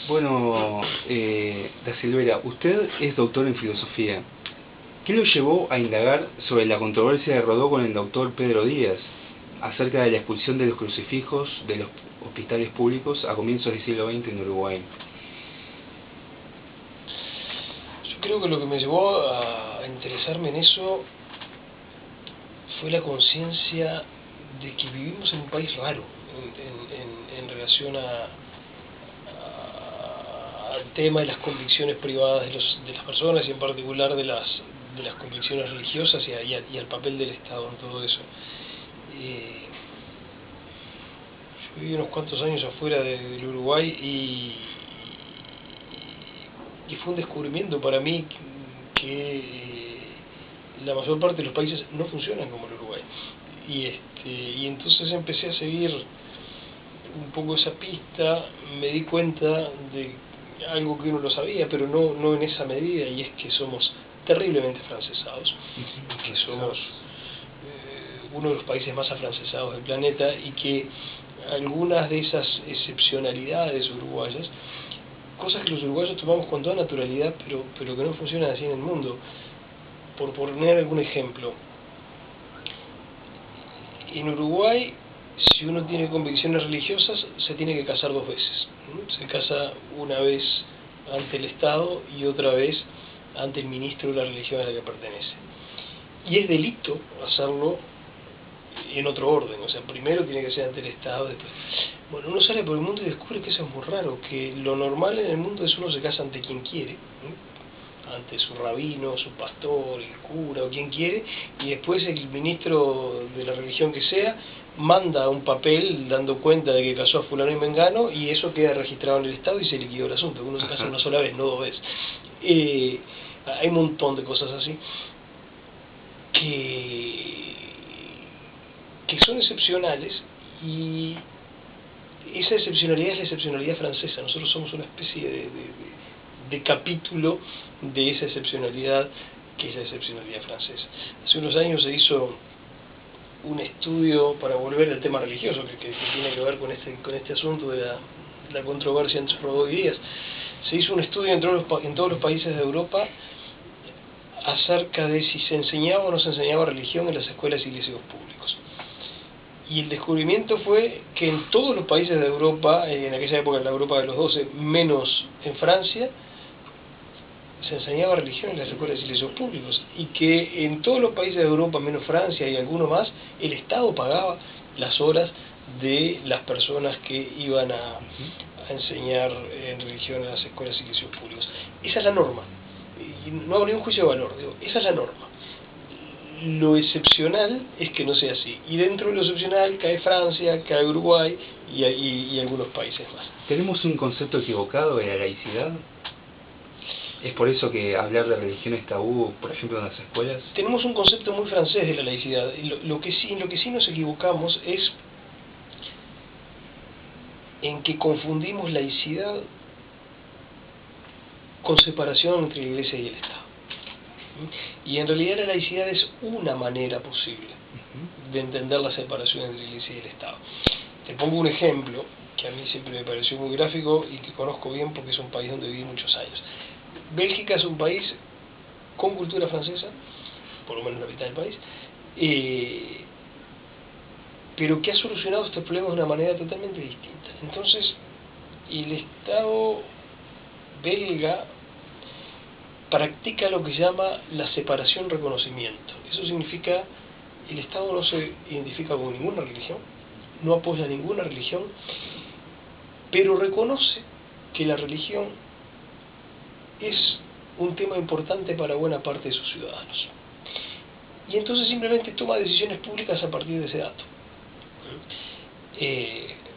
Bueno, Da Silveira, usted es doctor en filosofía. ¿Qué lo llevó a indagar sobre la controversia de Rodó con el doctor Pedro Díaz acerca de la expulsión de los crucifijos de los hospitales públicos a comienzos del siglo XX en Uruguay? Yo creo que lo que me llevó a interesarme en eso fue la conciencia de que vivimos en un país raro en relación al tema de las convicciones privadas de las personas y en particular de las convicciones religiosas y al papel del Estado en todo eso. Yo viví unos cuantos años afuera del Uruguay y fue un descubrimiento para mí que la mayor parte de los países no funcionan como el Uruguay. Y entonces empecé a seguir un poco esa pista, me di cuenta de algo que uno lo sabía, pero no en esa medida, y es que somos terriblemente francesados, que somos uno de los países más afrancesados del planeta, y que algunas de esas excepcionalidades uruguayas, cosas que los uruguayos tomamos con toda naturalidad, pero que no funcionan así en el mundo. Por poner algún ejemplo, en Uruguay, si uno tiene convicciones religiosas, se tiene que casar dos veces. Se casa una vez ante el Estado y otra vez ante el ministro de la religión a la que pertenece. Y es delito hacerlo en otro orden, o sea, primero tiene que ser ante el Estado, después. Bueno, uno sale por el mundo y descubre que eso es muy raro, que lo normal en el mundo es uno se casa ante quien quiere, ¿no? Ante su rabino, su pastor, el cura o quien quiere, y después el ministro de la religión que sea manda un papel dando cuenta de que casó a fulano y mengano, y eso queda registrado en el Estado y se liquidó el asunto. Uno se casa una sola vez, no dos veces. Hay un montón de cosas así que son excepcionales, y esa excepcionalidad es la excepcionalidad francesa. Nosotros somos una especie de capítulo de esa excepcionalidad que es la excepcionalidad francesa. Hace unos años se hizo un estudio, para volver al tema religioso que tiene que ver con este asunto de la controversia entre Rodó y Díaz. Se hizo un estudio en todos los países de Europa acerca de si se enseñaba o no se enseñaba religión en las escuelas y liceos públicos. Y el descubrimiento fue que en todos los países de Europa, en aquella época en la Europa de los 12, menos en Francia, se enseñaba religión en las escuelas y liceos públicos, y que en todos los países de Europa, menos Francia y alguno más, el Estado pagaba las horas de las personas que iban a enseñar en religión en las escuelas y liceos públicos. Esa es la norma, y no hago ningún juicio de valor, digo, esa es la norma. Lo excepcional es que no sea así, y dentro de lo excepcional cae Francia, cae Uruguay y algunos países más. ¿Tenemos un concepto equivocado de la laicidad? ¿Es por eso que hablar de religión es tabú, por ejemplo, en las escuelas? Tenemos un concepto muy francés de la laicidad, y lo que sí nos equivocamos es en que confundimos laicidad con separación entre la Iglesia y el Estado. Y en realidad la laicidad es una manera posible de entender la separación entre la Iglesia y el Estado. Te pongo un ejemplo que a mí siempre me pareció muy gráfico y que conozco bien porque es un país donde viví muchos años. Bélgica es un país con cultura francesa, por lo menos la mitad del país, pero que ha solucionado estos problemas de una manera totalmente distinta. Entonces, el Estado belga practica lo que se llama la separación-reconocimiento. Eso significa, el Estado no se identifica con ninguna religión, no apoya ninguna religión, pero reconoce que la religión es un tema importante para buena parte de sus ciudadanos. Y entonces simplemente toma decisiones públicas a partir de ese dato.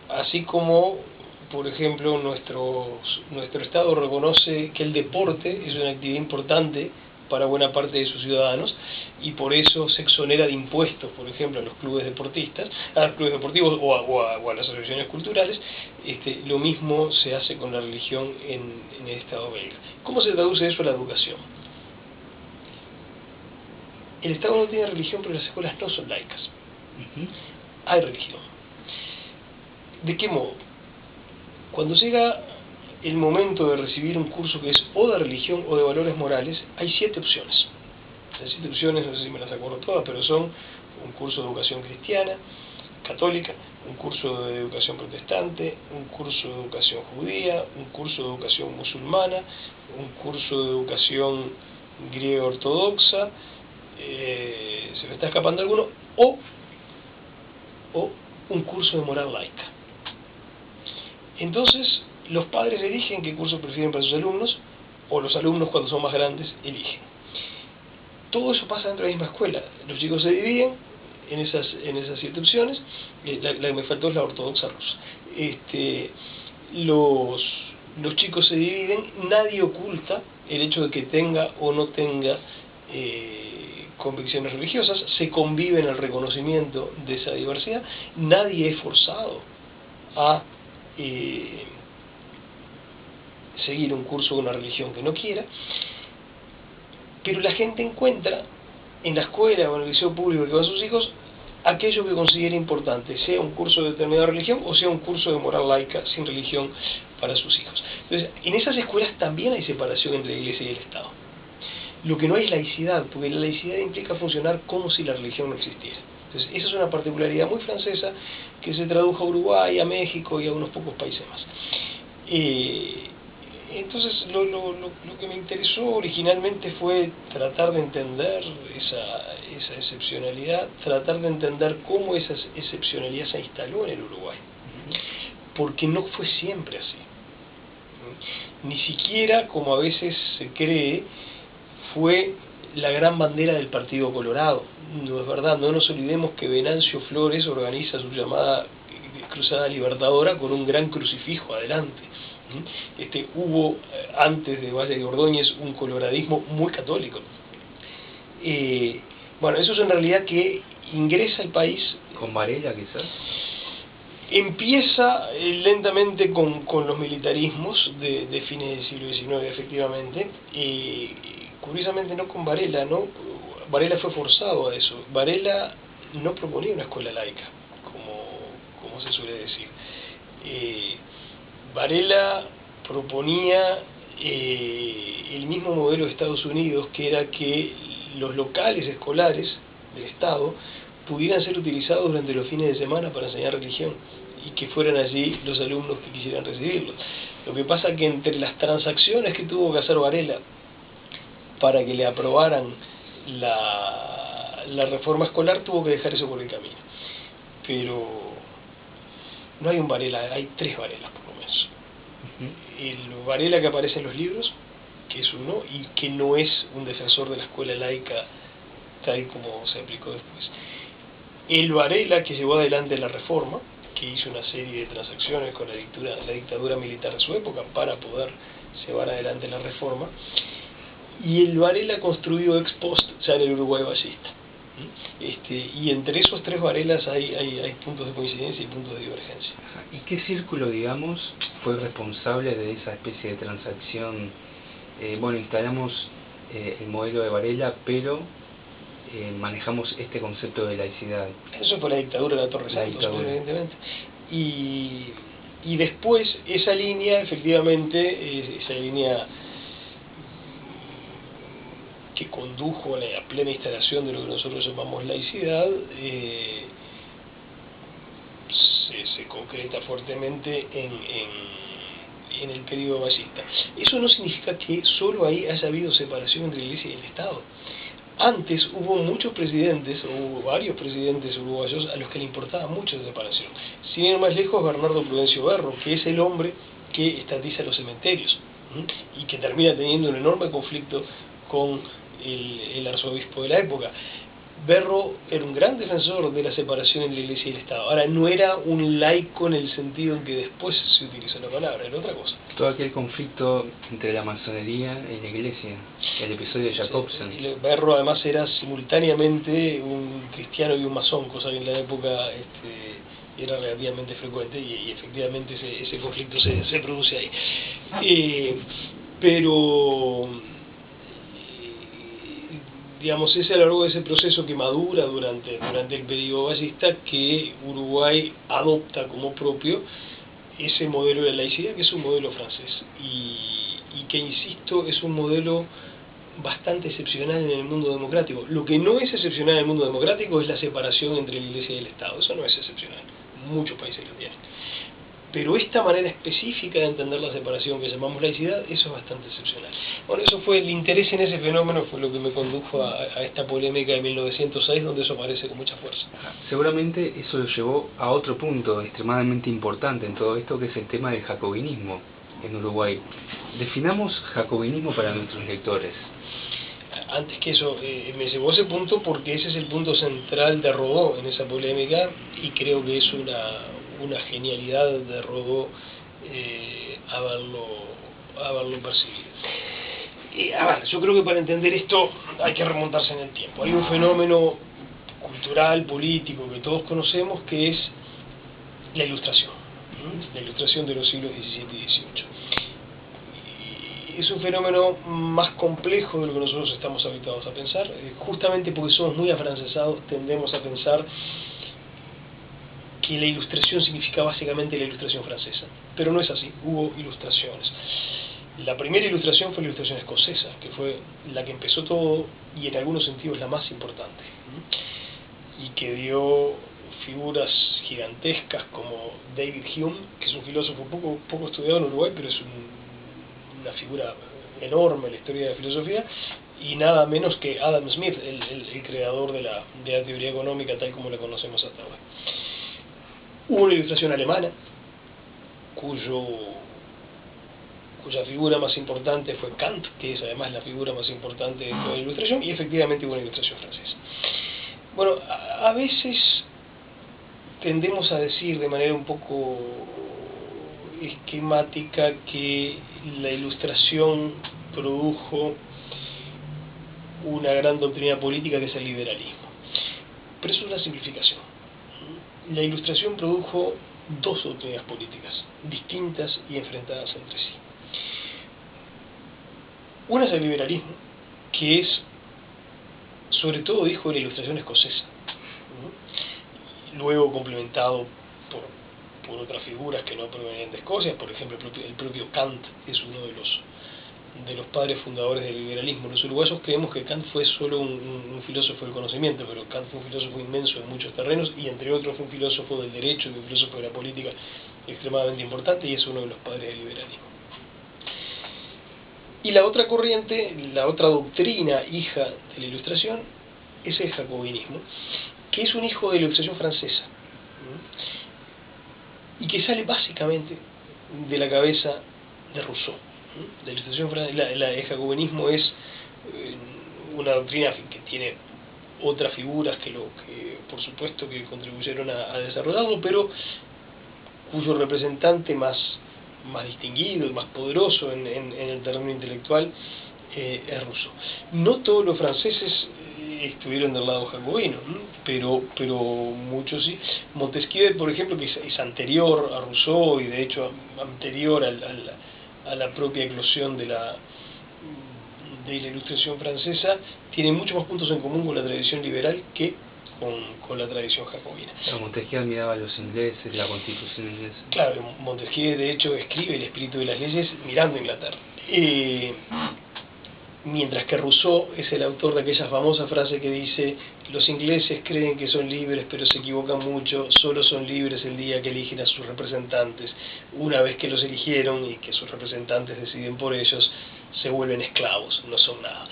Así como, por ejemplo, nuestro Estado reconoce que el deporte es una actividad importante para buena parte de sus ciudadanos, y por eso se exonera de impuestos, por ejemplo, a los clubes deportistas, a los clubes deportivos o a las asociaciones culturales. Lo mismo se hace con la religión en el Estado belga. ¿Cómo se traduce eso a la educación? El Estado no tiene religión, pero las escuelas no son laicas. Hay religión. ¿De qué modo? Cuando llega el momento de recibir un curso que es o de religión o de valores morales, hay 7 opciones. Las 7 opciones, no sé si me las acuerdo todas, pero son un curso de educación cristiana, católica, un curso de educación protestante, un curso de educación judía, un curso de educación musulmana, un curso de educación griega ortodoxa, se me está escapando alguno, o un curso de moral laica. Entonces, los padres eligen qué curso prefieren para sus alumnos, o los alumnos, cuando son más grandes, eligen. Todo eso pasa dentro de la misma escuela. Los chicos se dividen en esas 7 opciones. La que me faltó es la ortodoxa rusa. Los chicos se dividen, nadie oculta el hecho de que tenga o no tenga convicciones religiosas, se convive en el reconocimiento de esa diversidad, nadie es forzado a seguir un curso de una religión que no quiera, pero la gente encuentra en la escuela o en el liceo público que van sus hijos aquello que considera importante, sea un curso de determinada religión o sea un curso de moral laica sin religión para sus hijos. Entonces, en esas escuelas también hay separación entre la Iglesia y el Estado. Lo que no hay es laicidad, porque la laicidad implica funcionar como si la religión no existiera. Entonces, esa es una particularidad muy francesa que se tradujo a Uruguay, a México y a unos pocos países más. Entonces, lo que me interesó originalmente fue tratar de entender esa excepcionalidad, tratar de entender cómo esa excepcionalidad se instaló en el Uruguay, porque no fue siempre así. Ni siquiera, como a veces se cree, fue la gran bandera del Partido Colorado. No es verdad, no nos olvidemos que Venancio Flores organiza su llamada Cruzada Libertadora con un gran crucifijo adelante. Hubo, antes de Valle de Ordóñez, un coloradismo muy católico. Bueno, eso es en realidad que ingresa al país... ¿Con Varela quizás? Empieza lentamente con los militarismos de fines del siglo XIX, efectivamente. Curiosamente no con Varela, ¿no? Varela fue forzado a eso. Varela no proponía una escuela laica, como se suele decir. Varela proponía el mismo modelo de Estados Unidos, que era que los locales escolares del Estado pudieran ser utilizados durante los fines de semana para enseñar religión y que fueran allí los alumnos que quisieran recibirlos. Lo que pasa que entre las transacciones que tuvo que hacer Varela para que le aprobaran la reforma escolar, tuvo que dejar eso por el camino. Pero no hay un Varela, hay 3 Varelas por lo menos. El Varela que aparece en los libros, que es uno, y que no es un defensor de la escuela laica tal como se aplicó después. El Varela que llevó adelante la reforma, que hizo una serie de transacciones con la dictadura militar de su época para poder llevar adelante la reforma, y el Varela construido ex post ya en el Uruguay ballista. Y entre esos 3 Varelas hay puntos de coincidencia y puntos de divergencia. ¿Y qué círculo, digamos, fue responsable de esa especie de transacción? Instalamos el modelo de Varela, pero manejamos este concepto de laicidad. Eso fue la dictadura de la Torre Santos, evidentemente. Y después esa línea, efectivamente, esa línea que condujo a la plena instalación de lo que nosotros llamamos laicidad, se concreta fuertemente en el periodo ballista. Eso no significa que solo ahí haya habido separación entre la Iglesia y el Estado. Antes hubo muchos presidentes, o hubo varios presidentes uruguayos a los que le importaba mucho esa separación. Sin ir más lejos, Bernardo Prudencio Berro, que es el hombre que estatiza los cementerios y que termina teniendo un enorme conflicto con el arzobispo de la época. Berro era un gran defensor de la separación entre la Iglesia y el Estado. Ahora, no era un laico en el sentido en que después se utilizó la palabra, era otra cosa. Todo aquel conflicto entre la masonería y la Iglesia, el episodio de Jacobsen. Sí, Berro además era simultáneamente un cristiano y un masón, cosa que en la época era relativamente frecuente, y efectivamente ese conflicto se produce ahí. Pero digamos, es a lo largo de ese proceso que madura durante el periodo ballista que Uruguay adopta como propio ese modelo de laicidad, que es un modelo francés, y que, insisto, es un modelo bastante excepcional en el mundo democrático. Lo que no es excepcional en el mundo democrático es la separación entre la Iglesia y el Estado. Eso no es excepcional. Muchos países lo tienen. Pero esta manera específica de entender la separación que llamamos laicidad, eso es bastante excepcional. Bueno, eso fue el interés en ese fenómeno, fue lo que me condujo a esta polémica de 1906, donde eso aparece con mucha fuerza. Seguramente eso lo llevó a otro punto extremadamente importante en todo esto, que es el tema del jacobinismo en Uruguay. Definamos jacobinismo para nuestros lectores. Antes que eso, me llevó a ese punto porque ese es el punto central de Rodó en esa polémica, y creo que es una genialidad de Rodó haberlo percibido. A ver, yo creo que para entender esto hay que remontarse en el tiempo. Hay un fenómeno cultural, político, que todos conocemos, que es la Ilustración, la Ilustración de los siglos XVII y XVIII. Es un fenómeno más complejo de lo que nosotros estamos habituados a pensar. Justamente porque somos muy afrancesados, tendemos a pensar que la Ilustración significa básicamente la Ilustración francesa, pero no es así. Hubo ilustraciones. La primera ilustración fue la Ilustración escocesa, que fue la que empezó todo y en algunos sentidos la más importante, y que dio figuras gigantescas como David Hume, que es un filósofo poco estudiado en Uruguay, pero es una figura enorme en la historia de la filosofía, y nada menos que Adam Smith, el creador de la teoría económica tal como la conocemos hasta ahora. Hubo una ilustración alemana, cuya figura más importante fue Kant, que es además la figura más importante de toda la ilustración, y efectivamente hubo una ilustración francesa. Bueno, a veces tendemos a decir de manera un poco esquemática que la Ilustración produjo una gran doctrina política, que es el liberalismo. Pero eso es una simplificación. La Ilustración produjo dos doctrinas políticas distintas y enfrentadas entre sí. Una es el liberalismo, que es sobre todo hijo de la Ilustración escocesa, luego complementado por otras figuras que no provenían de Escocia. Por ejemplo, el propio Kant es uno de los padres fundadores del liberalismo. Los uruguayos creemos que Kant fue solo un filósofo del conocimiento, pero Kant fue un filósofo inmenso en muchos terrenos, y entre otros fue un filósofo del derecho y un filósofo de la política extremadamente importante, y es uno de los padres del liberalismo. Y la otra corriente, la otra doctrina hija de la Ilustración, es el jacobinismo, que es un hijo de la Ilustración francesa, y que sale básicamente de la cabeza de Rousseau. El jacobinismo es una doctrina que tiene otras figuras que por supuesto que contribuyeron a desarrollarlo, pero cuyo representante más distinguido y más poderoso en el terreno intelectual es Rousseau. No todos los franceses estuvieron del lado jacobino, pero muchos sí. Montesquieu, por ejemplo, que es anterior a Rousseau y de hecho anterior a la propia eclosión de la Ilustración francesa, tiene muchos más puntos en común con la tradición liberal que con la tradición jacobina. Montesquieu miraba a los ingleses, la Constitución inglesa. Claro, Montesquieu de hecho escribe El espíritu de las leyes mirando a Inglaterra. Mientras que Rousseau es el autor de aquella famosa frase que dice: los ingleses creen que son libres, pero se equivocan mucho, solo son libres el día que eligen a sus representantes. Una vez que los eligieron y que sus representantes deciden por ellos, se vuelven esclavos, no son nada.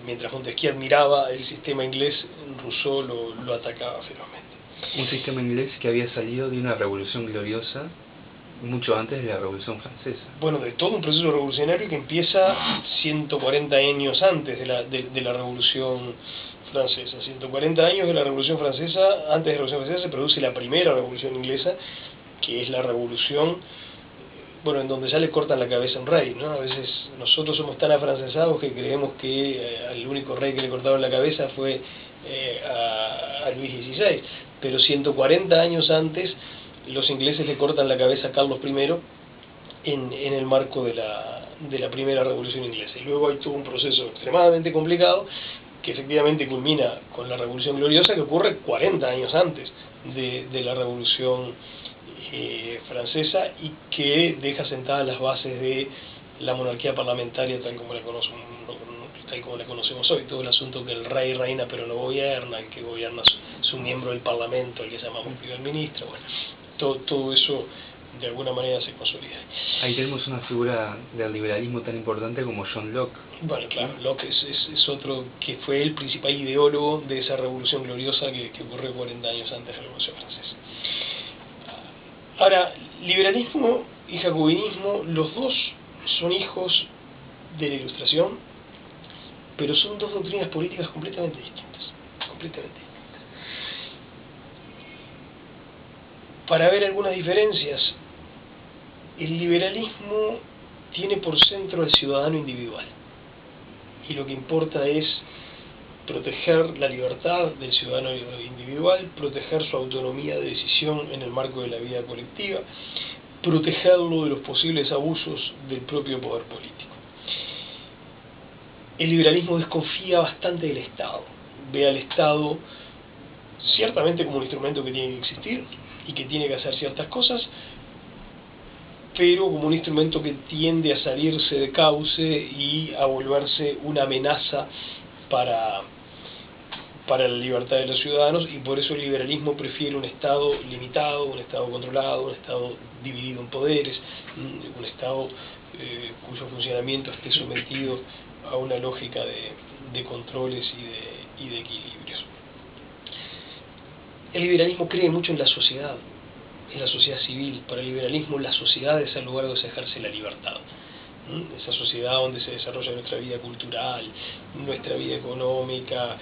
Mientras Montesquieu admiraba el sistema inglés, Rousseau lo atacaba ferozmente. Un sistema inglés que había salido de una revolución gloriosa mucho antes de la Revolución Francesa. Bueno, de todo un proceso revolucionario que empieza 140 años antes de la Revolución Francesa. 140 años de la Revolución Francesa, antes de la Revolución Francesa se produce la primera Revolución Inglesa, que es la revolución, bueno, en donde ya le cortan la cabeza a un rey, ¿no? A veces nosotros somos tan afrancesados que creemos que al único rey que le cortaron la cabeza fue a Luis XVI, pero 140 años antes los ingleses le cortan la cabeza a Carlos I en el marco de la primera revolución inglesa. Y luego hay todo un proceso extremadamente complicado que efectivamente culmina con la Revolución Gloriosa, que ocurre 40 años antes de la Revolución Francesa, y que deja sentadas las bases de la monarquía parlamentaria tal como la conocemos hoy. Todo el asunto que el rey reina pero no gobierna, el que gobierna es un miembro del parlamento, el que llamamos primer ministro, bueno, todo eso de alguna manera se consolida. Ahí tenemos una figura del liberalismo tan importante como John Locke. Bueno, claro, Locke es otro que fue el principal ideólogo de esa revolución gloriosa que ocurrió 40 años antes de la Revolución Francesa. Ahora, liberalismo y jacobinismo, los dos son hijos de la Ilustración, pero son dos doctrinas políticas completamente distintas. Para ver algunas diferencias, el liberalismo tiene por centro al ciudadano individual, y lo que importa es proteger la libertad del ciudadano individual, proteger su autonomía de decisión en el marco de la vida colectiva, protegerlo de los posibles abusos del propio poder político. El liberalismo desconfía bastante del Estado, ve al Estado ciertamente como un instrumento que tiene que existir y que tiene que hacer ciertas cosas, pero como un instrumento que tiende a salirse de cauce y a volverse una amenaza para la libertad de los ciudadanos, y por eso el liberalismo prefiere un Estado limitado, un Estado controlado, un Estado dividido en poderes, un Estado cuyo funcionamiento esté sometido a una lógica de controles y de equilibrios. El liberalismo cree mucho en la sociedad civil. Para el liberalismo la sociedad es el lugar donde se ejerce la libertad. Esa sociedad donde se desarrolla nuestra vida cultural, nuestra vida económica,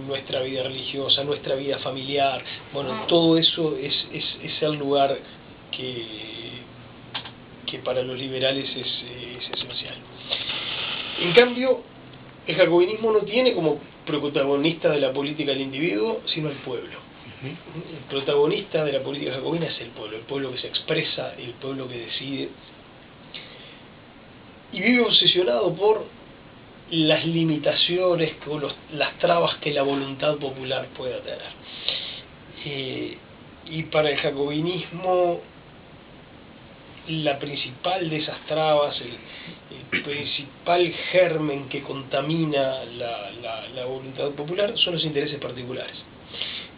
nuestra vida religiosa, nuestra vida familiar. Bueno, todo eso es el lugar que para los liberales es esencial. En cambio, el jacobinismo no tiene como protagonista de la política el individuo, sino el pueblo. El protagonista de la política jacobina es el pueblo que se expresa, el pueblo que decide, y vive obsesionado por las limitaciones o las trabas que la voluntad popular pueda tener. Y para el jacobinismo, la principal de esas trabas, el principal germen que contamina la voluntad popular son los intereses particulares.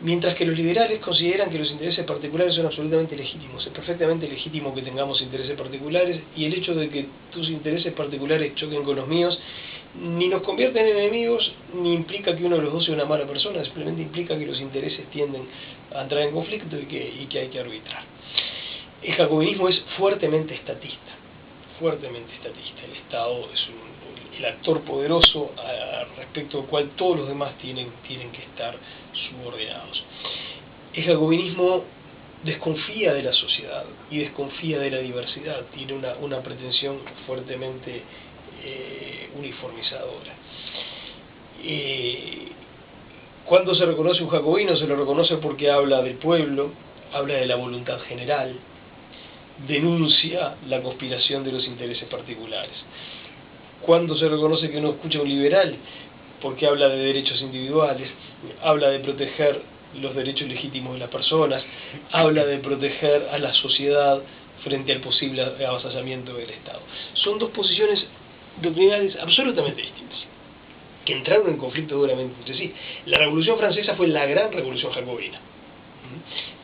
Mientras que los liberales consideran que los intereses particulares son absolutamente legítimos. Es perfectamente legítimo que tengamos intereses particulares, y el hecho de que tus intereses particulares choquen con los míos ni nos convierte en enemigos, ni implica que uno de los dos sea una mala persona, simplemente implica que los intereses tienden a entrar en conflicto y que hay que arbitrar. El jacobinismo es fuertemente estatista. El Estado es el actor poderoso respecto al cual todos los demás tienen que estar subordinados. El jacobinismo desconfía de la sociedad y desconfía de la diversidad, tiene una pretensión fuertemente uniformizadora. Cuando se reconoce un jacobino, se lo reconoce porque habla del pueblo, habla de la voluntad general, denuncia la conspiración de los intereses particulares. Cuando se reconoce que uno escucha a un liberal, porque habla de derechos individuales, habla de proteger los derechos legítimos de las personas, habla de proteger a la sociedad frente al posible avasallamiento del Estado. Son dos posiciones doctrinales absolutamente distintas, que entraron en conflicto duramente entre sí. La Revolución Francesa fue la gran revolución jacobina,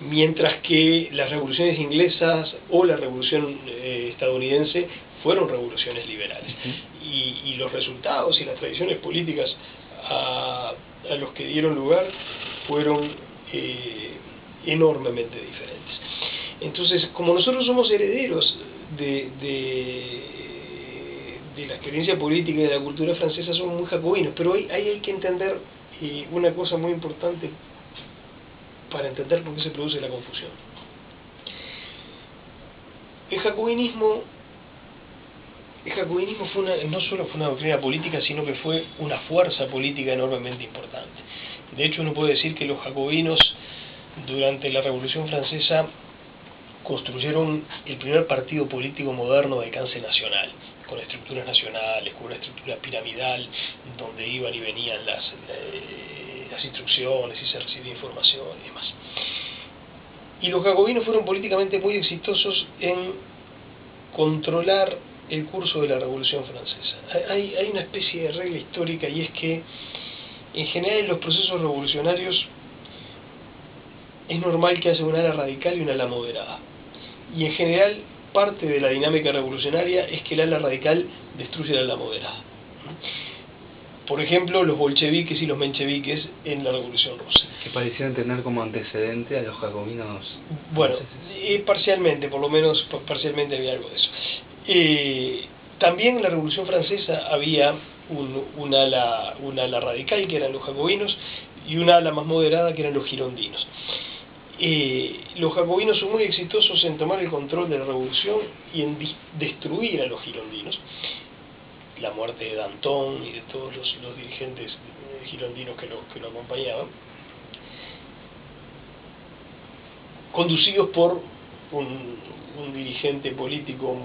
mientras que las revoluciones inglesas o la revolución estadounidense fueron revoluciones liberales. Y los resultados y las tradiciones políticas a los que dieron lugar fueron enormemente diferentes. Entonces, como nosotros somos herederos de la experiencia política y de la cultura francesa, somos muy jacobinos, pero ahí hay que entender una cosa muy importante para entender por qué se produce la confusión. El jacobinismo no solo fue una doctrina política, sino que fue una fuerza política enormemente importante. De hecho, uno puede decir que los jacobinos durante la Revolución Francesa construyeron el primer partido político moderno de alcance nacional, con estructuras nacionales, con una estructura piramidal, donde iban y venían las instrucciones y se recibía información y demás. Y los jacobinos fueron políticamente muy exitosos en controlar el curso de la Revolución Francesa. Hay una especie de regla histórica, y es que en general en los procesos revolucionarios es normal que haya un ala radical y un ala moderada. Y en general parte de la dinámica revolucionaria es que el ala radical destruye el ala moderada. Por ejemplo, los bolcheviques y los mencheviques en la Revolución Rusa. Que parecieran tener como antecedente a los jacobinos. Bueno, parcialmente, por lo menos parcialmente había algo de eso. También en la Revolución Francesa había un ala radical, que eran los jacobinos, y un ala más moderada, que eran los girondinos. Los jacobinos son muy exitosos en tomar el control de la revolución y en destruir a los girondinos. La muerte de Danton y de todos los dirigentes girondinos que lo acompañaban, conducidos por un dirigente político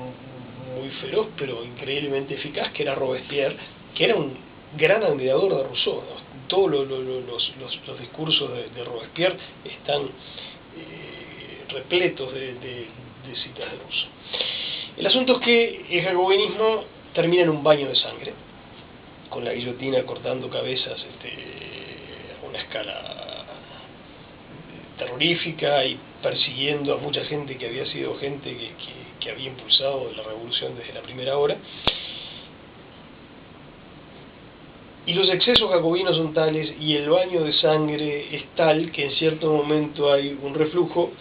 muy feroz, pero increíblemente eficaz, que era Robespierre, que era un gran admirador de Rousseau, ¿no? Todos los discursos de Robespierre están repletos de citas de Rousseau. El asunto es que el jacobinismo termina en un baño de sangre, con la guillotina cortando cabezas a una escala terrorífica, y persiguiendo a mucha gente que había sido gente que había impulsado la revolución desde la primera hora. Y los excesos jacobinos son tales, y el baño de sangre es tal, que en cierto momento hay un reflujo.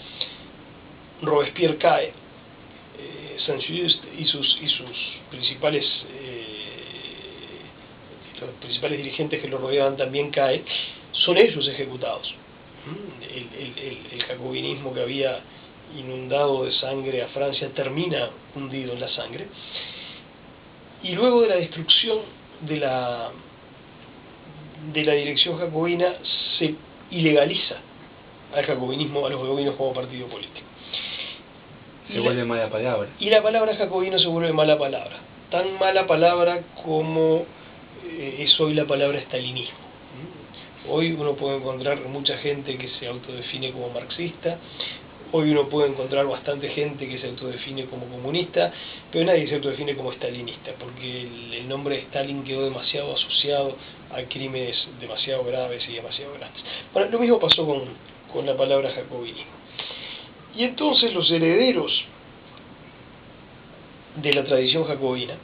Robespierre cae, Saint-Just y sus principales los principales dirigentes que lo rodeaban también caen. Son ellos ejecutados. El jacobinismo, que había inundado de sangre a Francia, termina hundido en la sangre, y luego de la destrucción de la dirección jacobina se ilegaliza al jacobinismo, a los jacobinos como partido político. Se vuelve mala palabra. Y la palabra jacobino se vuelve mala palabra. Tan mala palabra como es hoy la palabra estalinismo. Hoy uno puede encontrar mucha gente que se autodefine como marxista, hoy uno puede encontrar bastante gente que se autodefine como comunista, pero nadie se autodefine como estalinista, porque el nombre de Stalin quedó demasiado asociado a crímenes demasiado graves y demasiado grandes. Bueno, lo mismo pasó con la palabra jacobinismo. Y entonces los herederos de la tradición jacobina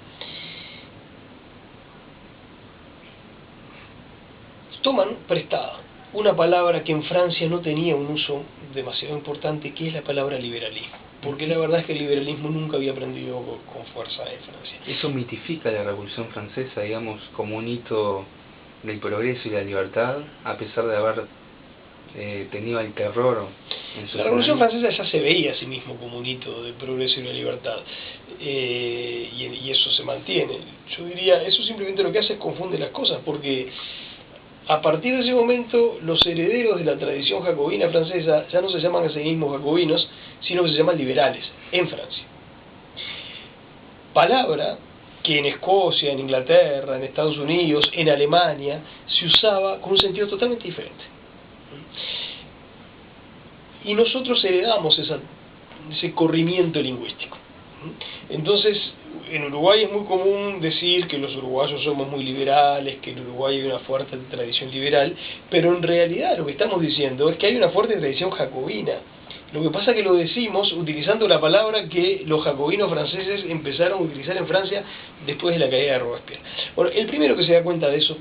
toman prestada una palabra que en Francia no tenía un uso demasiado importante, que es la palabra liberalismo, porque la verdad es que el liberalismo nunca había aprendido con fuerza en Francia. Eso mitifica la Revolución Francesa, digamos, como un hito del progreso y la libertad, a pesar de haber tenido el terror en su La Revolución Francesa ya se veía a sí mismo como un hito de progreso y de libertad, y eso se mantiene. Yo diría, eso simplemente lo que hace es confunde las cosas, porque a partir de ese momento los herederos de la tradición jacobina francesa ya no se llaman a sí mismos jacobinos, sino que se llaman liberales en Francia. Palabra que en Escocia, en Inglaterra, en Estados Unidos, en Alemania, se usaba con un sentido totalmente diferente. Y nosotros heredamos ese corrimiento lingüístico. Entonces, en Uruguay es muy común decir que los uruguayos somos muy liberales, que en Uruguay hay una fuerte tradición liberal, pero en realidad lo que estamos diciendo es que hay una fuerte tradición jacobina. Lo que pasa es que lo decimos utilizando la palabra que los jacobinos franceses empezaron a utilizar en Francia después de la caída de Robespierre. Bueno, el primero que se da cuenta de eso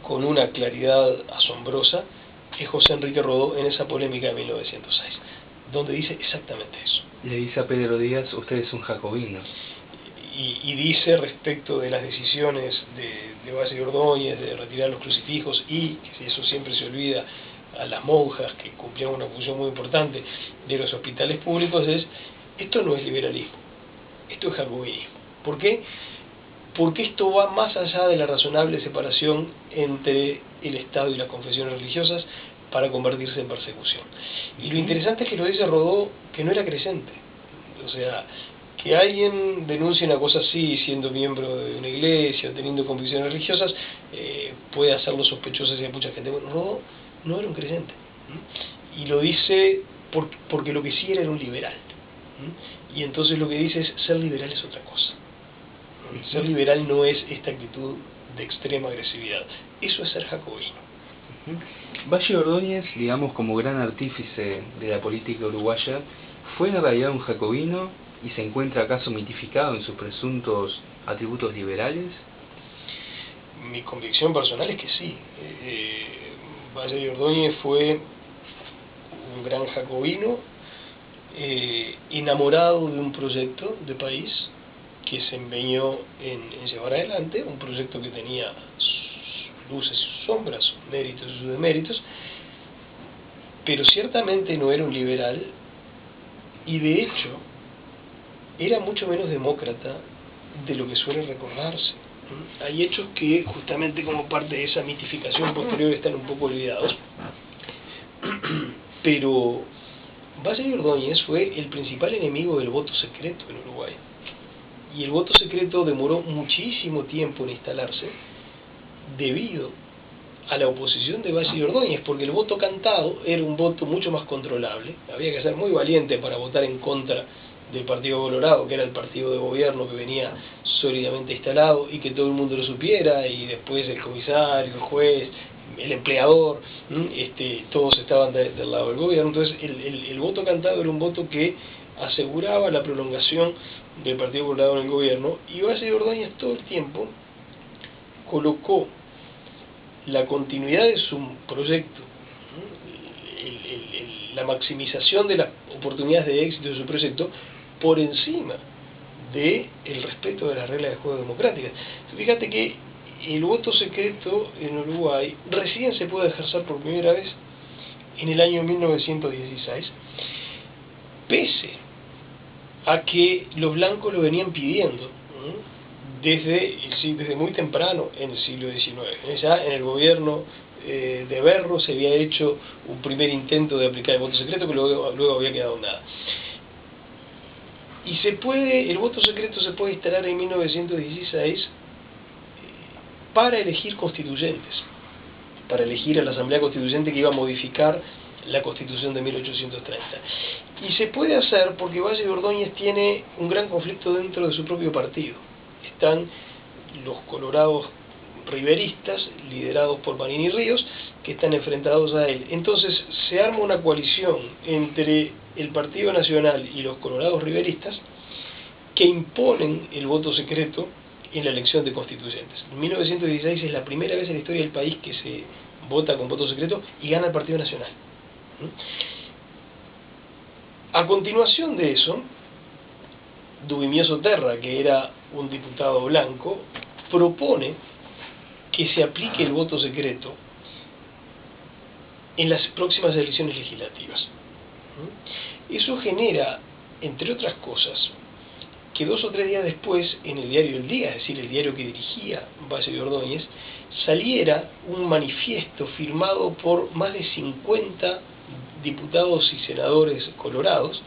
con una claridad asombrosa es José Enrique Rodó en esa polémica de 1906, donde dice exactamente eso. Le dice a Pedro Díaz: usted es un jacobino. Y dice respecto de las decisiones de Valle de Ordóñez de retirar los crucifijos, y que eso siempre se olvida a las monjas que cumplían una función muy importante de los hospitales públicos, esto no es liberalismo, esto es jacobinismo. ¿Por qué? Porque esto va más allá de la razonable separación entre el Estado y las confesiones religiosas, para convertirse en persecución. Y lo interesante es que lo dice Rodó, que no era creyente. O sea, que alguien denuncie una cosa así, siendo miembro de una iglesia, teniendo convicciones religiosas, puede hacerlo sospechoso hacia mucha gente. Bueno, Rodó no era un creyente. Y lo dice porque lo que sí era un liberal. Y entonces lo que dice es, ser liberal es otra cosa. Ser liberal no es esta actitud de extrema agresividad. Eso es ser jacobino. Valle Ordóñez, digamos, como gran artífice de la política uruguaya, ¿fue en realidad un jacobino y se encuentra acaso mitificado en sus presuntos atributos liberales? Mi convicción personal es que sí. Valle Ordóñez fue un gran jacobino, enamorado de un proyecto de país que se empeñó en llevar adelante, un proyecto que tenía sus luces y sus sombras, sus méritos y sus deméritos, pero ciertamente no era un liberal, y de hecho era mucho menos demócrata de lo que suele recordarse. Hay hechos que justamente como parte de esa mitificación posterior están un poco olvidados, pero Valle Ordóñez fue el principal enemigo del voto secreto en Uruguay, y el voto secreto demoró muchísimo tiempo en instalarse debido a la oposición de Valle Ordóñez, porque el voto cantado era un voto mucho más controlable. Había que ser muy valiente para votar en contra del Partido Colorado, que era el partido de gobierno que venía sólidamente instalado, y que todo el mundo lo supiera, y después el comisario, el juez, el empleador, todos estaban del lado del gobierno. Entonces el voto cantado era un voto que aseguraba la prolongación del Partido Colorado en el gobierno, y Valle Ordóñez todo el tiempo colocó la continuidad de su proyecto, la maximización de las oportunidades de éxito de su proyecto, por encima del respeto de las reglas de juego democráticas. Fíjate que el voto secreto en Uruguay recién se puede ejercer por primera vez en el año 1916, pese a que los blancos lo venían pidiendo desde muy temprano en el siglo XIX. Ya en el gobierno de Berro se había hecho un primer intento de aplicar el voto secreto, que luego había quedado en nada. Y el voto secreto se puede instalar en 1916 para elegir constituyentes, para elegir a la Asamblea Constituyente que iba a modificar la Constitución de 1830. Y se puede hacer porque Valle Ordóñez tiene un gran conflicto dentro de su propio partido. Están los colorados riveristas, liderados por Manini Ríos, que están enfrentados a él. Entonces se arma una coalición entre el Partido Nacional y los colorados riveristas que imponen el voto secreto en la elección de constituyentes. En 1916 es la primera vez en la historia del país que se vota con voto secreto y gana el Partido Nacional. A continuación de eso, Dubimioso Terra, que era un diputado blanco, propone que se aplique el voto secreto en las próximas elecciones legislativas. Eso genera, entre otras cosas, que 2 o 3 días después, en el diario El Día, es decir, el diario que dirigía Valle Ordóñez, saliera un manifiesto firmado por más de 50 diputados y senadores colorados,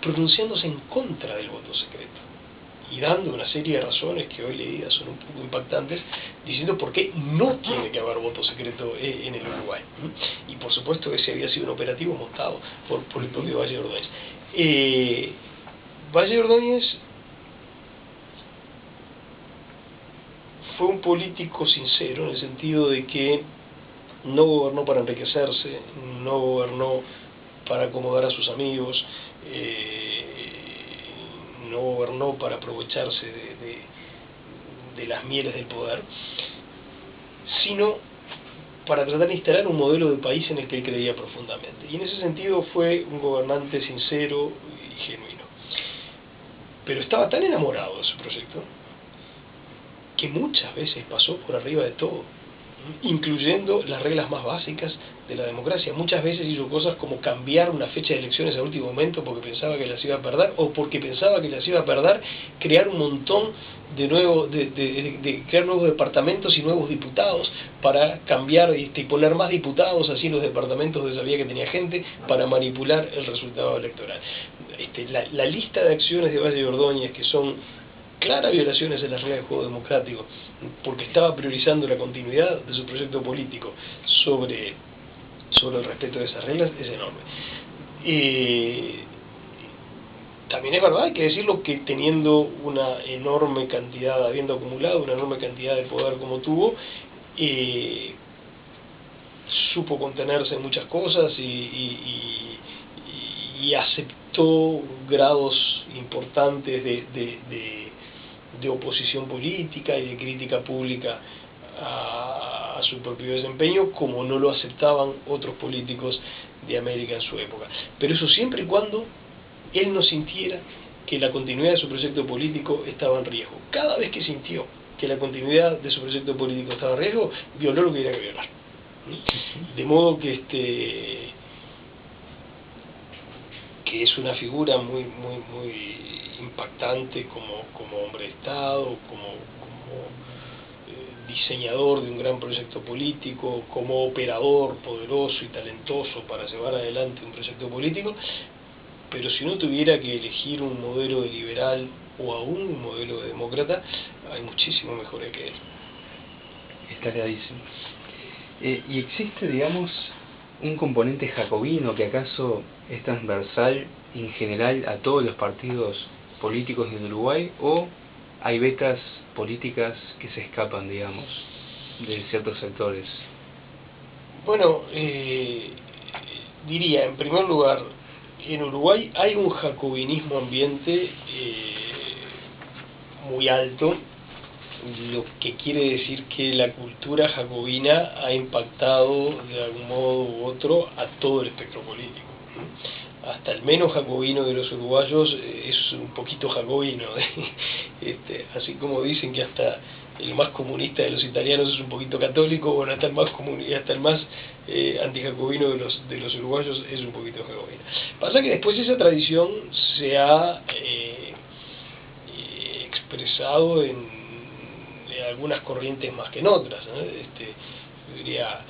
pronunciándose en contra del voto secreto y dando una serie de razones que hoy leídas son un poco impactantes, diciendo por qué no tiene que haber voto secreto en el Uruguay. Y por supuesto ese había sido un operativo montado por el propio Valle Ordóñez. Valle Ordóñez fue un político sincero en el sentido de que no gobernó para enriquecerse, no gobernó para acomodar a sus amigos, no gobernó para aprovecharse de las mieles del poder, sino para tratar de instalar un modelo de país en el que él creía profundamente. Y en ese sentido fue un gobernante sincero y genuino. Pero estaba tan enamorado de su proyecto que muchas veces pasó por arriba de todo. incluyendo las reglas más básicas de la democracia. Muchas veces hizo cosas como cambiar una fecha de elecciones a último momento porque pensaba que las iba a perder, o porque pensaba que las iba a perder, crear un montón de crear nuevos departamentos y nuevos diputados para cambiar y poner más diputados así en los departamentos donde sabía que tenía gente, para manipular el resultado electoral. La lista de acciones de Valle de Ordóñez, que son claras violaciones de las reglas del juego democrático, porque estaba priorizando la continuidad de su proyecto político sobre el respeto de esas reglas, es enorme. También es verdad, hay que decirlo, que teniendo una enorme cantidad, habiendo acumulado una enorme cantidad de poder como tuvo, supo contenerse en muchas cosas y aceptó grados importantes de oposición política y de crítica pública a su propio desempeño, como no lo aceptaban otros políticos de América en su época. Pero eso siempre y cuando él no sintiera que la continuidad de su proyecto político estaba en riesgo. Cada vez que sintió que la continuidad de su proyecto político estaba en riesgo, violó lo que tenía que violar. De modo que es una figura muy impactante como hombre de Estado, como diseñador de un gran proyecto político, como operador poderoso y talentoso para llevar adelante un proyecto político. Pero si uno tuviera que elegir un modelo de liberal o aún un modelo de demócrata, hay muchísimo mejores que él. Está clarísimo. ¿Y existe, digamos, un componente jacobino que acaso es transversal en general a todos los partidos políticos en Uruguay, o hay vetas políticas que se escapan, digamos, de ciertos sectores? Bueno, diría, en primer lugar, en Uruguay hay un jacobinismo ambiente muy alto, lo que quiere decir que la cultura jacobina ha impactado de algún modo u otro a todo el espectro político. Hasta el menos jacobino de los uruguayos es un poquito jacobino, así como dicen que hasta el más comunista de los italianos es un poquito católico, bueno, hasta el más antijacobino de los uruguayos es un poquito jacobino. Pasa que después esa tradición se ha expresado en algunas corrientes más que en otras, ¿no? Diría,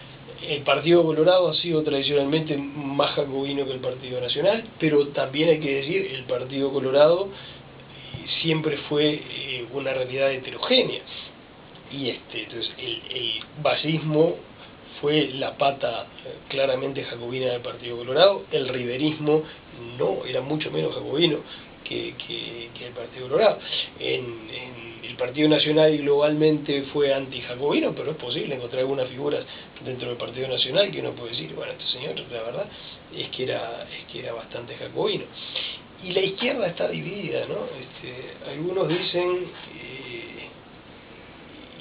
el Partido Colorado ha sido tradicionalmente más jacobino que el Partido Nacional, pero también hay que decir, el Partido Colorado siempre fue una realidad heterogénea. Y entonces el vallismo fue la pata claramente jacobina del Partido Colorado, el riverismo no, era mucho menos jacobino que el Partido Colorado. En el Partido Nacional globalmente fue anti-jacobino, pero es posible encontrar algunas figuras dentro del Partido Nacional que uno puede decir, bueno, este señor la verdad es que era bastante jacobino. Y la izquierda está dividida, ¿no? Algunos dicen,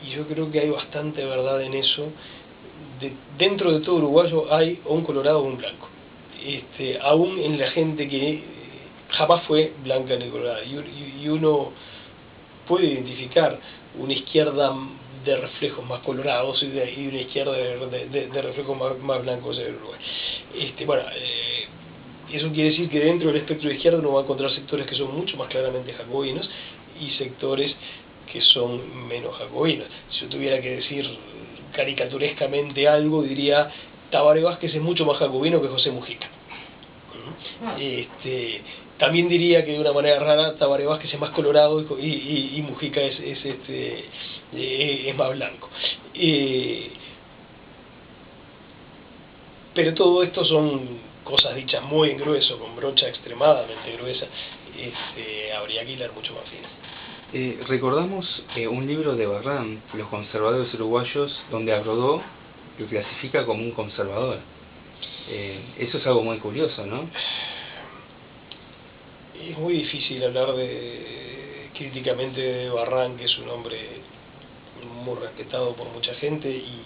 y yo creo que hay bastante verdad en eso, dentro de todo uruguayo hay o un colorado o un blanco. Aún en la gente que jamás fue blanca ni colorada, y uno puede identificar una izquierda de reflejos más colorados y una izquierda de reflejos más blancos en Uruguay. Eso quiere decir que dentro del espectro de izquierda uno va a encontrar sectores que son mucho más claramente jacobinos y sectores que son menos jacobinos. Si yo tuviera que decir caricaturescamente algo, diría Tabaré Vázquez es mucho más jacobino que José Mujica. También diría que de una manera rara Tabaré Vázquez es más colorado y Mujica es más blanco. Pero todo esto son cosas dichas muy en grueso, con brocha extremadamente gruesa. Habría que hilar mucho más fino. Recordamos un libro de Barran, Los conservadores uruguayos, donde a Rodó lo clasifica como un conservador. Eso es algo muy curioso, ¿no? Es muy difícil hablar críticamente de Barran, que es un hombre muy respetado por mucha gente y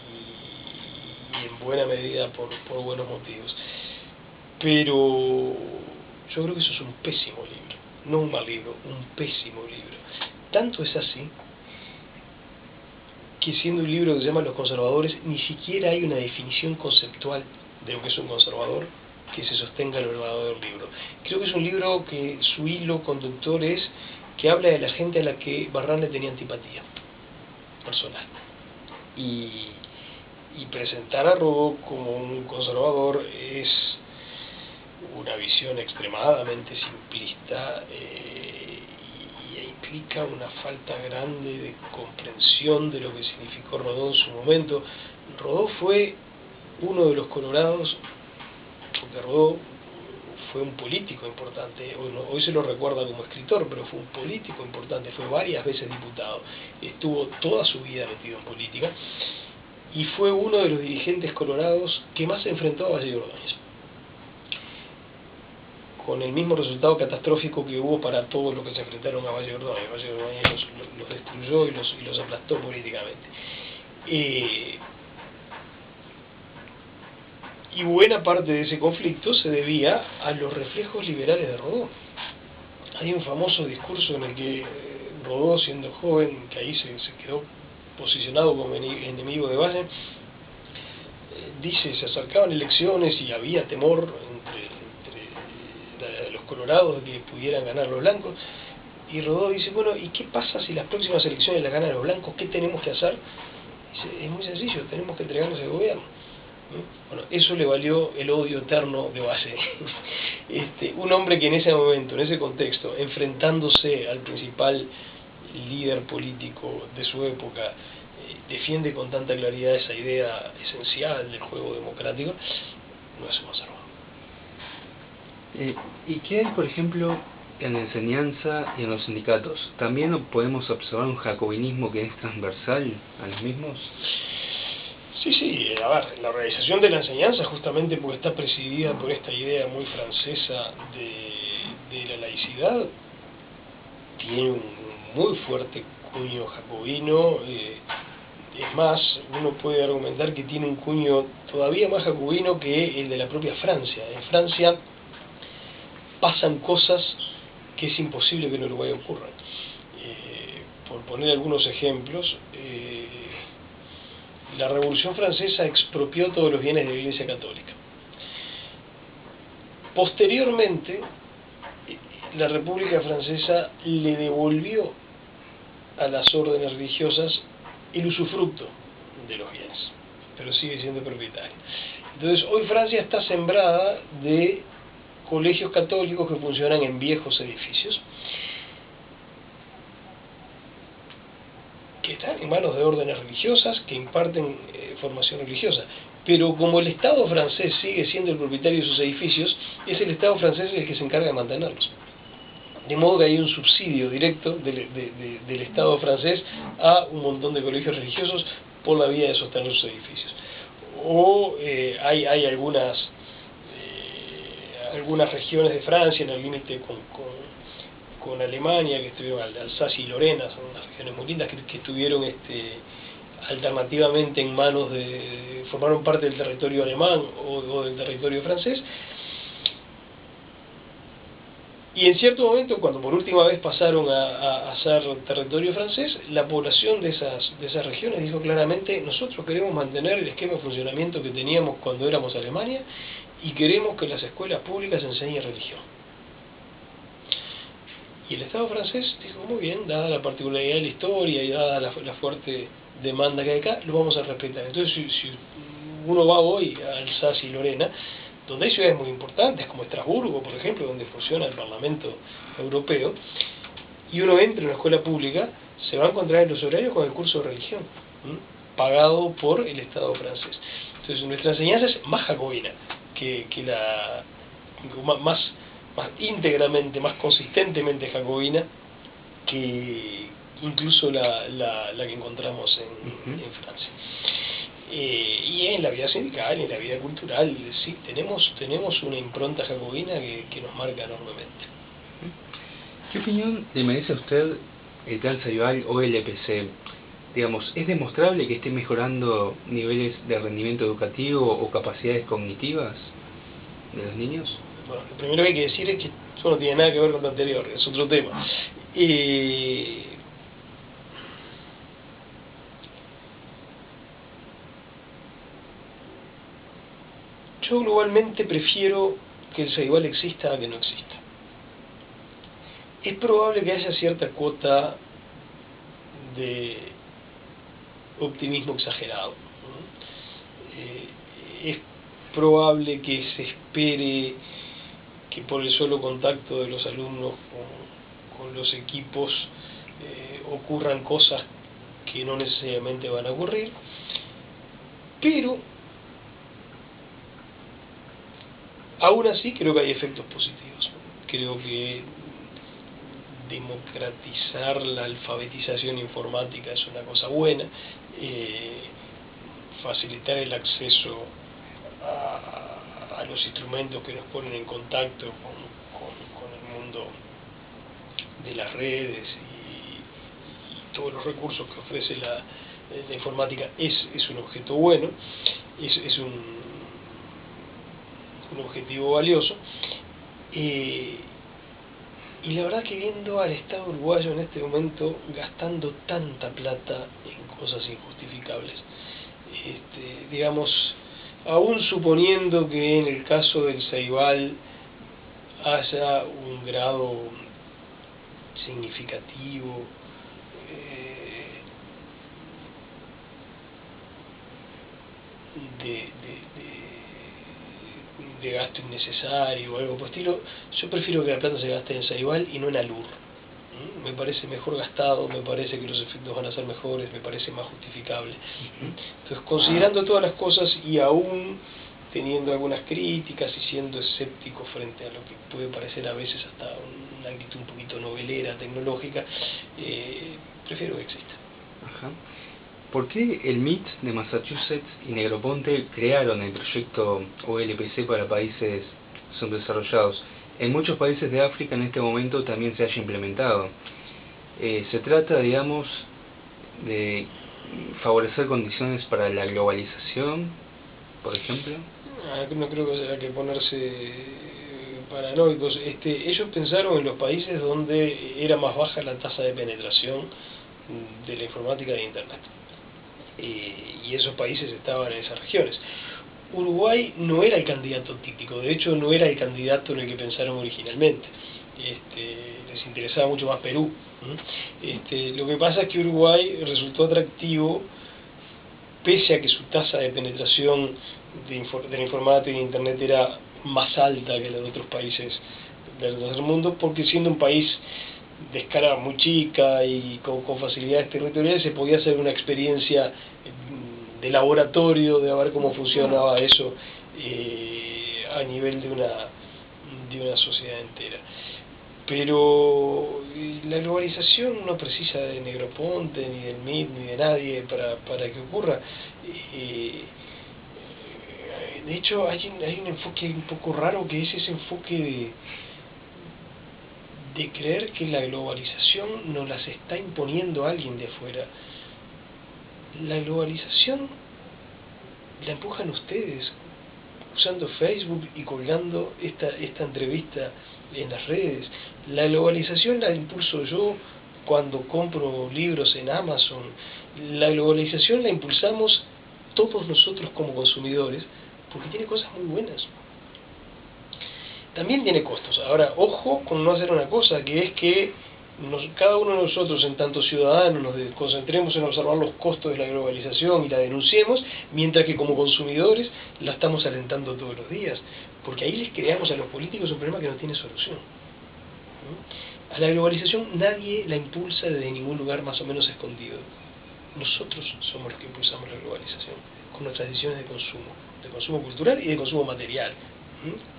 en buena medida por buenos motivos. Pero yo creo que eso es un pésimo libro, no un mal libro, un pésimo libro. Tanto es así que siendo un libro que se llama Los conservadores, ni siquiera hay una definición conceptual de lo que es un conservador que se sostenga a lo largo del libro. Creo que es un libro que su hilo conductor es que habla de la gente a la que Barrán le tenía antipatía personal. Y presentar a Rodó como un conservador es una visión extremadamente simplista y implica una falta grande de comprensión de lo que significó Rodó en su momento. Rodó fue uno de los colorados, porque Rodó fue un político importante, hoy se lo recuerda como escritor, pero fue un político importante, fue varias veces diputado, estuvo toda su vida metido en política, y fue uno de los dirigentes colorados que más se enfrentó a Valle de Ordóñez, con el mismo resultado catastrófico que hubo para todos los que se enfrentaron a Valle de Ordóñez. Valle de Ordóñez los destruyó y los aplastó políticamente. Y buena parte de ese conflicto se debía a los reflejos liberales de Rodó. Hay un famoso discurso en el que Rodó, siendo joven, que ahí se quedó posicionado como enemigo de Valle, dice, se acercaban elecciones y había temor entre los colorados de que pudieran ganar los blancos, y Rodó dice, bueno, ¿y qué pasa si las próximas elecciones las ganan los blancos? ¿Qué tenemos que hacer? Dice, es muy sencillo, tenemos que entregarnos al gobierno. Bueno, eso le valió el odio eterno de Valle. Un hombre que en ese momento, en ese contexto, enfrentándose al principal líder político de su época, defiende con tanta claridad esa idea esencial del juego democrático, no es un conservador. ¿Y qué hay, por ejemplo, en la enseñanza y en los sindicatos? ¿También podemos observar un jacobinismo que es transversal a los mismos? Sí, a ver, la organización de la enseñanza, justamente porque está presidida por esta idea muy francesa de la laicidad, tiene un muy fuerte cuño jacobino. Es más, uno puede argumentar que tiene un cuño todavía más jacobino que el de la propia Francia. En Francia pasan cosas que es imposible que en Uruguay ocurran. Por poner algunos ejemplos, la Revolución Francesa expropió todos los bienes de la Iglesia Católica. Posteriormente, la República Francesa le devolvió a las órdenes religiosas el usufructo de los bienes, pero sigue siendo propietaria. Entonces, hoy Francia está sembrada de colegios católicos que funcionan en viejos edificios, que están en manos de órdenes religiosas que imparten formación religiosa. Pero como el Estado francés sigue siendo el propietario de sus edificios, es el Estado francés el que se encarga de mantenerlos. De modo que hay un subsidio directo del Estado francés a un montón de colegios religiosos por la vía de sostener sus edificios. O hay algunas regiones de Francia en el límite con Alemania, que estuvieron Alsacia y Lorena, son unas regiones muy lindas que estuvieron alternativamente en manos formaron parte del territorio alemán o del territorio francés. Y en cierto momento, cuando por última vez pasaron a ser territorio francés, la población de esas regiones dijo claramente: nosotros queremos mantener el esquema de funcionamiento que teníamos cuando éramos Alemania y queremos que las escuelas públicas enseñen religión. Y el Estado francés dijo: muy bien, dada la particularidad de la historia y dada la fuerte demanda que hay acá, lo vamos a respetar. Entonces, si uno va hoy a Alsacia y Lorena, donde hay ciudades muy importantes, como Estrasburgo, por ejemplo, donde funciona el Parlamento Europeo, y uno entra en una escuela pública, se va a encontrar en los horarios con el curso de religión, pagado por el Estado francés. Entonces, nuestra enseñanza es más jacobina, más íntegramente, más consistentemente jacobina que incluso la que encontramos en Francia. Y en la vida sindical, en la vida cultural, sí, tenemos una impronta jacobina que nos marca enormemente. ¿Qué opinión le merece a usted el plan Ceibal o el EPC? Digamos, ¿es demostrable que esté mejorando niveles de rendimiento educativo o capacidades cognitivas de los niños? Bueno, lo primero que hay que decir es que eso no tiene nada que ver con lo anterior, es otro tema. Yo globalmente prefiero que el Ceibal exista a que no exista. Es probable que haya cierta cuota de optimismo exagerado, ¿no? Es probable que se espere que por el solo contacto de los alumnos con los equipos ocurran cosas que no necesariamente van a ocurrir, pero aún así creo que hay efectos positivos. Creo que democratizar la alfabetización informática es una cosa buena, facilitar el acceso a los instrumentos que nos ponen en contacto con el mundo de las redes y todos los recursos que ofrece la informática es un objeto bueno, es un objetivo valioso. Y la verdad que viendo al Estado uruguayo en este momento gastando tanta plata en cosas injustificables, digamos, aún suponiendo que en el caso del Ceibal haya un grado significativo de gasto innecesario o algo por el estilo, yo prefiero que la plata se gaste en Ceibal y no en Alur. Me parece mejor gastado, me parece que los efectos van a ser mejores, me parece más justificable. Entonces, considerando todas las cosas y aún teniendo algunas críticas y siendo escéptico frente a lo que puede parecer a veces hasta una actitud un poquito novelera, tecnológica, prefiero que exista. Ajá. ¿Por qué el MIT de Massachusetts y Negroponte crearon el proyecto OLPC para países subdesarrollados? En muchos países de África en este momento también se haya implementado. Se trata, digamos, de favorecer condiciones para la globalización, por ejemplo. No creo que haya que ponerse paranoicos. Ellos pensaron en los países donde era más baja la tasa de penetración de la informática de Internet. Y esos países estaban en esas regiones. Uruguay no era el candidato típico, de hecho no era el candidato en el que pensaron originalmente. Les interesaba mucho más Perú. Lo que pasa es que Uruguay resultó atractivo pese a que su tasa de penetración de la informática y de Internet era más alta que la de otros países del tercer mundo, porque siendo un país de escala muy chica y con facilidades territoriales se podía hacer una experiencia de laboratorio de ver cómo funcionaba eso a nivel de una sociedad entera. Pero la globalización no precisa de Negroponte, ni del MIT, ni de nadie para que ocurra. De hecho, hay un enfoque un poco raro que es ese enfoque de creer que la globalización nos las está imponiendo alguien de afuera. La globalización la empujan ustedes usando Facebook y colgando esta entrevista en las redes. La globalización la impulso yo cuando compro libros en Amazon. La globalización la impulsamos todos nosotros como consumidores porque tiene cosas muy buenas. También tiene costos. Ahora, ojo con no hacer una cosa, que es que cada uno de nosotros, en tanto ciudadanos, nos concentremos en observar los costos de la globalización y la denunciemos, mientras que como consumidores la estamos alentando todos los días, porque ahí les creamos a los políticos un problema que no tiene solución. A la globalización nadie la impulsa desde ningún lugar más o menos escondido. Nosotros somos los que impulsamos la globalización, con nuestras decisiones de consumo cultural y de consumo material.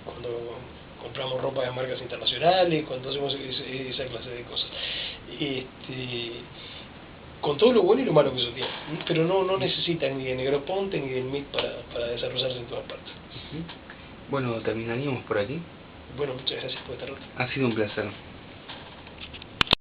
Cuando compramos ropa de marcas internacionales, cuando hacemos esa clase de cosas. Con todo lo bueno y lo malo que eso tiene. Pero no necesitan ni de Negroponte ni del MIT para desarrollarse en todas partes. Bueno, terminaríamos por aquí. Bueno, muchas gracias por esta nota. Ha sido un placer.